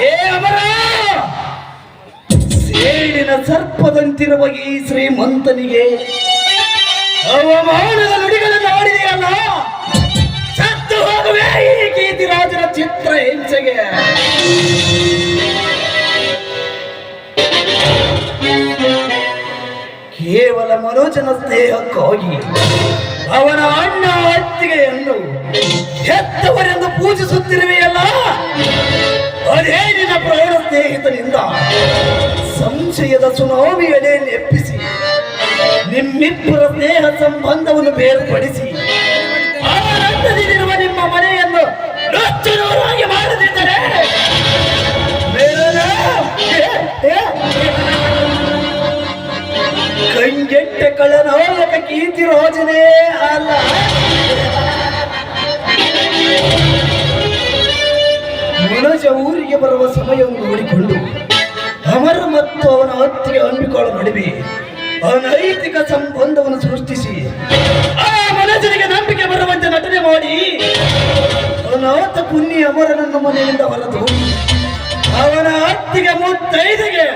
ಏ ಅಮರ, ಸೇಡಿನ ಸರ್ಪದಂತಿರುವ ಈ ಶ್ರೀಮಂತನಿಗೆ ಅವಮಾನದ ನುಡಿಗಳನ್ನು ಆಡಿದೆಯಲ್ಲ, ಸತ್ತು ಹೋಗುವೆ ಈ ಕೀರ್ತಿರಾಜನ ಚಿತ್ರ ಹಿಂಸೆಗೆ. ಕೇವಲ ಮನೋಜನ ಸ್ನೇಹಕ್ಕಾಗಿ ಅವನ ಅಣ್ಣ ಅತ್ತಿಗೆಯನ್ನು ಹೆತ್ತವರೆಂದು ಪೂಜಿಸುತ್ತಿರುವೆಯಲ್ಲ, ಅದೇ ನಿನ್ನ ಪ್ರೌಢ ಸ್ನೇಹಿತನಿಂದ ಸಂಶಯದ ಸುನಾಮಿಯನ್ನೇ ನೆಪ್ಪಿಸಿ ನಿಮ್ಮಿಬ್ಬರ ಸ್ನೇಹ ಸಂಬಂಧವನ್ನು ಬೇರ್ಪಡಿಸಿ ಆನಂದದಿರುವ ನಿಮ್ಮ ಮನೆಯನ್ನು ರಚ್ಚನವರಾಗಿ ಮಾಡದಿದ್ದರೆ ಕಂಗೆಟ್ಟ ಕಳನಾಯಕ ಕೀರ್ತಿರಾಜನೇ ಅಲ್ಲ. ಮನೋಜ ಊರಿಗೆ ಬರುವ ಸಮಯವನ್ನು ನೋಡಿಕೊಂಡು ಅಮರ ಮತ್ತು ಅವನ ಅತ್ತಿಗೆ ಅಂಬಿಕಾಳ ನಡುವೆ ಅನೈತಿಕ ಸಂಬಂಧವನ್ನು ಸೃಷ್ಟಿಸಿ ಆ ಮನೋಜನಿಗೆ ನಂಬಿಕೆ ಬರುವಂತೆ ನಟನೆ ಮಾಡಿ ಅನಾಥ ಪುಣ್ಯ ಅಮರನನ್ನು ಮನೆಯಿಂದ ಹೊರತು ಅವನ ಅತ್ತಿಗೆ ಮುತ್ತೈದೆಗೆ